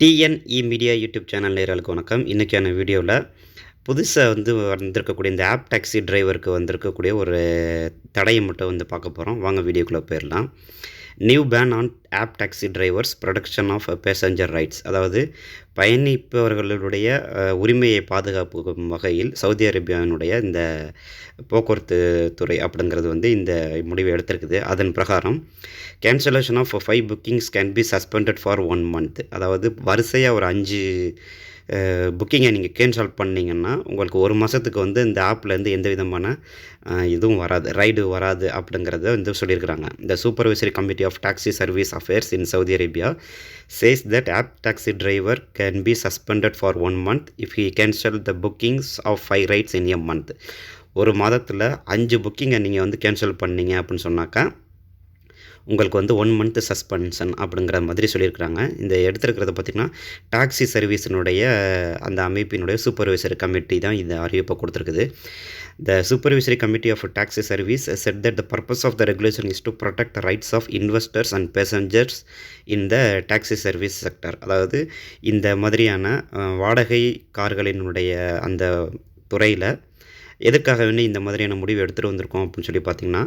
TNE media YouTube channel நேயர்களுக்கு வணக்கம். இன்றைக்கான வீடியோவில் புதுசா வந்திருக்கக்கூடிய இந்த ஆப் டாக்ஸி டிரைவருக்கு வந்திருக்கக்கூடிய ஒரு தடையை மட்டும் பார்க்க போகிறோம். வாங்க வீடியோக்குள்ளே போயிடலாம். New ban on app taxi drivers protection of passenger rides. அதாவது பயணிப்பவர்களுடைய உரிமையை பாதுகாப்புக்கும் வகையில் சவுதி அரேபியாவினுடைய இந்த போக்குவரத்து துறை அப்படிங்கிறது இந்த முடிவை எடுத்திருக்குது. அதன் பிரகாரம் cancellation of 5 bookings can be suspended for 1 month. அதாவது வரிசையாக ஒரு 5 புக்கிங்கை நீங்கள் கேன்சல் பண்ணிங்கன்னா உங்களுக்கு ஒரு மாதத்துக்கு இந்த ஆப்லேருந்து எந்த விதமான இதுவும் வராது, ரைடு வராது அப்படிங்கிறத சொல்லியிருக்கிறாங்க. இந்த supervisory committee of taxi service affairs in Saudi Arabia says that app taxi driver can be suspended for 1 month if he cancel the bookings of 5 rides in a month. ஒரு மாதத்தில் 5 புக்கிங்கை நீங்கள் கேன்சல் பண்ணீங்க அப்படின்னு சொன்னாக்கா உங்களுக்கு 1 மந்த் சஸ்பென்ஷன் அப்படிங்கிற மாதிரி சொல்லியிருக்கிறாங்க. இந்த எடுத்துருக்கிறத பார்த்திங்கன்னா டாக்ஸி சர்வீஸினுடைய அந்த அமைப்பினுடைய சூப்பர்வைசரி கமிட்டி தான் இந்த அறிவிப்பை கொடுத்துருக்குது. The supervisory committee of taxi service said that the purpose of the regulation is to protect the rights of investors and passengers in the taxi service sector. அதாவது இந்த மாதிரியான வாடகை கார்களினுடைய அந்த துறையில் எதுக்காக இந்த மாதிரியான முடிவு எடுத்துகிட்டு வந்திருக்கோம் அப்படின்னு சொல்லி பார்த்திங்கன்னா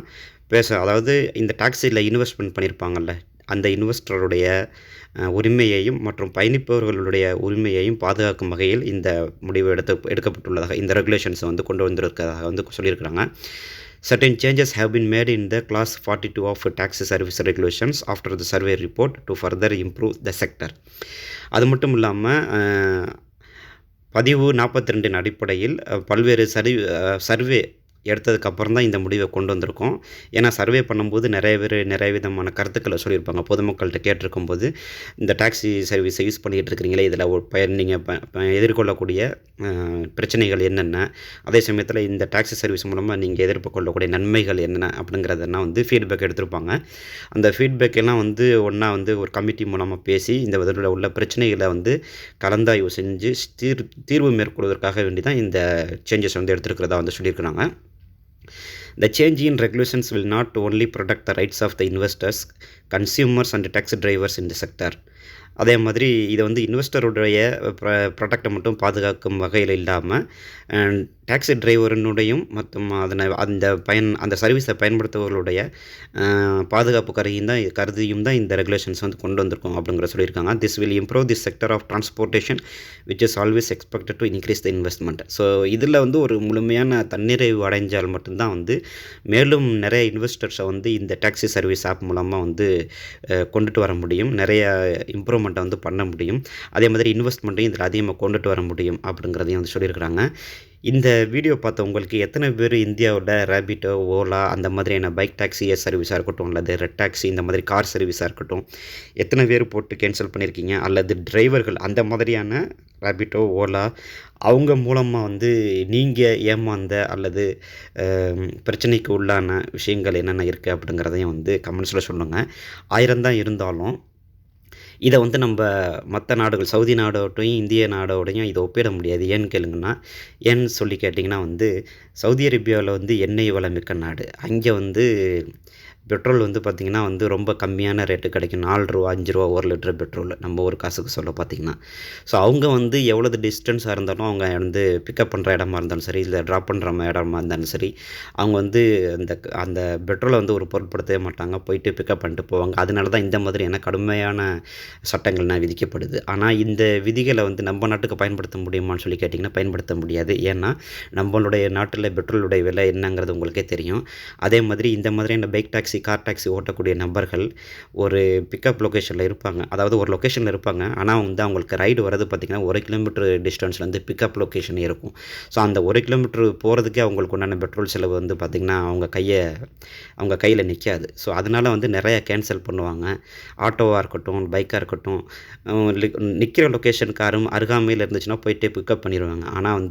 அதாவது இந்த டாக்ஸியில் இன்வெஸ்ட்மெண்ட் பண்ணியிருப்பாங்கள்ல அந்த இன்வெஸ்டருடைய உரிமையையும் மற்றும் பயணிப்பவர்களுடைய உரிமையையும் பாதுகாக்கும் வகையில் இந்த முடிவு எடுக்கப்பட்டுள்ளதாக இந்த ரெகுலேஷன்ஸை கொண்டு வந்திருக்கிறதாக சொல்லியிருக்கிறாங்க. Certain changes have been made in the Class 42 of Taxi Service Regulations after the survey report to further improve the sector. அது மட்டும் இல்லாமல் பதிவு 42 அடிப்படையில் பல்வேறு சர்வே எடுத்ததுக்கப்புறம் தான் இந்த முடிவை கொண்டு வந்திருக்கோம். ஏன்னா சர்வே பண்ணும்போது நிறைய விதமான கருத்துக்களை சொல்லியிருப்பாங்க. பொதுமக்கள்கிட்ட கேட்டிருக்கும்போது இந்த டாக்ஸி சர்வீஸை யூஸ் பண்ணிகிட்டு இருக்கிறீங்களே, இதில் நீங்கள் எதிர்கொள்ளக்கூடிய பிரச்சனைகள் என்னென்ன, அதே சமயத்தில் இந்த டாக்ஸி சர்வீஸ் மூலமாக நீங்கள் எதிர்கொள்ளக்கூடிய நன்மைகள் என்னென்ன அப்படிங்கிறதெல்லாம் ஃபீட்பேக் எடுத்திருப்பாங்க. அந்த ஃபீட்பேக் எல்லாம் ஒன்றா ஒரு கமிட்டி மூலமாக பேசி இந்த இதில் உள்ள பிரச்சனைகளை கலந்தாய்வு செஞ்சு தீர்வு மேற்கொள்வதற்காக வேண்டி தான் இந்த சேஞ்சஸ் எடுத்துருக்கிறதா சொல்லியிருக்கிறாங்க. The change in regulations will not only protect the rights of the investors, consumers and taxi drivers in the sector. அதே மாதிரி இதை இன்வெஸ்டருடைய ப்ராடக்டை மட்டும் பாதுகாக்கும் வகையில் இல்லாமல் டாக்ஸி டிரைவரினுடையும் மற்றும் அந்த சர்வீஸை பயன்படுத்துபவர்களுடைய பாதுகாப்பு கருதியும் தான் இந்த ரெகுலேஷன்ஸ் கொண்டு வந்திருக்கோம் அப்படிங்கிற சொல்லியிருக்காங்க. This will improve the sector of transportation which is always expected to increase the investment. So இதில் ஒரு முழுமையான தன்னிறைவு அடைஞ்சால் மட்டும்தான் மேலும் நிறைய இன்வெஸ்டர்ஸை இந்த டாக்ஸி சர்வீஸ் ஆப் மூலமாக கொண்டுட்டு வர முடியும், நிறைய இம்ப்ரூவ்மெண்ட்டை பண்ண முடியும். அதே மாதிரி இன்வெஸ்ட்மெண்ட்டையும் இதில் அதிகமாக கொண்டுட்டு வர முடியும் அப்படிங்கிறதையும் சொல்லியிருக்கிறாங்க. இந்த வீடியோ பார்த்த உங்களுக்கு எத்தனை பேர் இந்தியாவோட ரேபிட்டோ, ஓலா அந்த மாதிரியான பைக் டாக்ஸி சர்வீஸாக இருக்கட்டும், அல்லது ரெட் டாக்ஸி இந்த மாதிரி கார் சர்வீஸாக இருக்கட்டும், எத்தனை பேர் போட்டு கேன்சல் பண்ணியிருக்கீங்க, அல்லது டிரைவர்கள் அந்த மாதிரியான ரேபிட்டோ, ஓலா அவங்க மூலமாக நீங்கள் ஏமாந்த அல்லது பிரச்சனைக்கு உள்ளான விஷயங்கள் என்னென்ன இருக்குது அப்படிங்கிறதையும் கமெண்ட்ஸில் சொல்லுங்கள். 1000 தான் இருந்தாலும் இதை நம்ம மற்ற நாடுகள், சவுதி நாடோடையும் இந்திய நாடோடையும் இதை ஒப்பிட முடியாது. ஏன்னு கேளுங்கன்னா, ஏன்னு சொல்லி கேட்டிங்கன்னா சவுதி அரேபியாவில் எண்ணெய் வளமிக்க நாடு. அங்கே பெட்ரோல் பார்த்திங்கன்னா ரொம்ப கம்மியான ரேட்டு கிடைக்கும். 4 ரூபா 5 ரூபா 1 லிட்டர் பெட்ரோல் நம்ம ஒரு காசுக்கு சொல்ல பார்த்திங்கன்னா. ஸோ அவங்க எவ்வளவு டிஸ்டன்ஸாக இருந்தாலும் அவங்க பிக்கப் பண்ணுற இடமா இருந்தாலும் சரி, இல்லை ட்ராப் பண்ணுற இடமா இருந்தாலும் சரி, அவங்க அந்த அந்த பெட்ரோலை ஒரு பொருட்படுத்தவே மாட்டாங்க, போயிட்டு பிக்கப் பண்ணிட்டு போவாங்க. அதனால தான் இந்த மாதிரியான கடுமையான சட்டங்கள்லாம் விதிக்கப்படுது. ஆனால் இந்த விதிகளை நம்ம நாட்டுக்கு பயன்படுத்த முடியுமான்னு சொல்லி கேட்டிங்கன்னா பயன்படுத்த முடியாது. ஏன்னா நம்மளுடைய நாட்டில் பெட்ரோலுடைய விலை என்னங்கிறது உங்களுக்கே தெரியும். அதே மாதிரி இந்த மாதிரியான பைக் டாக்ஸி, கார் டாக்ஸி ஓட்டக்கூடிய நபர்கள் ஒரு பிக்கப் லொக்கேஷனில் இருப்பாங்க. அதாவது ஒரு லொக்கேஷனில் இருப்பாங்க, ஆனால் அவங்களுக்கு ரைடு வரது பார்த்திங்கன்னா 1 கிலோமீட்டர் டிஸ்டன்ஸ்லேருந்து பிக்கப் லொக்கேஷன் இருக்கும். ஸோ அந்த 1 கிலோமீட்டர் போகிறதுக்கே அவங்களுக்கு உண்டான பெட்ரோல் செலவு பார்த்திங்கன்னா அவங்க கையில் நிற்காது. ஸோ அதனால் நிறையா கேன்சல் பண்ணுவாங்க. ஆட்டோவாக இருக்கட்டும், பைக்காக இருக்கட்டும், நிற்கிற லொக்கேஷன் காரும் அருகாமையில் இருந்துச்சுன்னா போயிட்டு பிக்கப் பண்ணிடுவாங்க. ஆனால்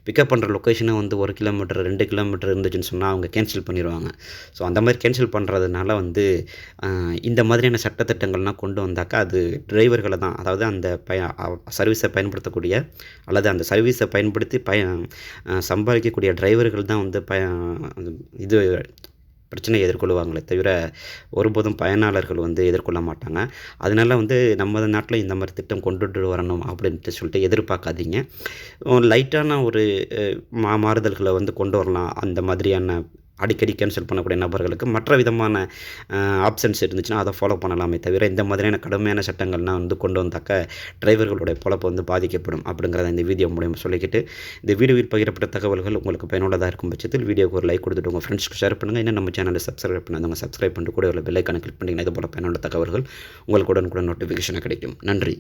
பிக்கப் பண்ணுற லொக்கேஷனை 1 கிலோமீட்டர் 2 கிலோமீட்டர் இருந்துச்சுன்னு சொன்னால் அவங்க கேன்சல் பண்ணிடுவாங்க. ஸோ அந்த மாதிரி கேன்சல் பண்ணுறதுனால இந்த மாதிரியான சட்டத்திட்டங்கள்லாம் கொண்டு வந்தாக்கா அது டிரைவர்களை தான், அதாவது அந்த சர்வீஸை பயன்படுத்தக்கூடிய அல்லது அந்த சர்வீஸை பயன்படுத்தி சம்பாதிக்கக்கூடிய டிரைவர்கள் தான் இது பிரச்சனையை எதிர்கொள்வாங்களே தவிர ஒருபோதும் பயனாளர்கள் வந்து எதிர்கொள்ள மாட்டாங்க. அதனால வந்து நம்ம நாட்டில இந்த மாரி திட்டம் கொண்டுட்டு வரணும் அப்படின்ட்டு சொல்லிட்டு எதிர்பார்க்காதீங்க. லைட்டான ஒரு மாறுதல்கள வந்து கொண்டு வரலாம். அந்த மாதிரியான அடிக்கடி கேன்சல் பண்ணக்கூடிய நபர்களுக்கு மற்ற விதமான ஆப்ஷன்ஸ் இருந்துச்சுன்னா, அத ஃபாலோ பண்ணலாமே தவிர, இந்த மாதிரியான கடுமையான சட்டங்கள்லாம் வந்து கொண்டு வந்தாக்க, டிரைவர்களுடைய பொழப்பு வந்து பாதிக்கப்படும். அப்படிங்கிறத இந்த வீடியோ மூலியமா சொல்லிக்கிட்டு, இந்த வீடியோவில் பகிரப்பட்ட தகவல்கள் உங்களுக்கு பயனுள்ளதா இருக்கும் பட்சத்தில், வீடியோவுக்கு ஒரு லைக் குடுத்துட்டு உங்க ஃப்ரெண்ட்ஸ்க்கு ஷேர் பண்ணுங்க. இன்னும் நம்ம சேனலை சப்ஸ்கிரைப் பண்ணாதவங்க சப்ஸ்கிரைப் பண்ணிட்டு கூட உள்ள பெல் ஐகானை கிளிக் பண்ணீங்கன்னா, இது போல பயனுள்ள தகவல்கள் உங்களுக்கு உடனுக்குடன் நோட்டிஃபிகேஷனா கிடைக்கும். நன்றி.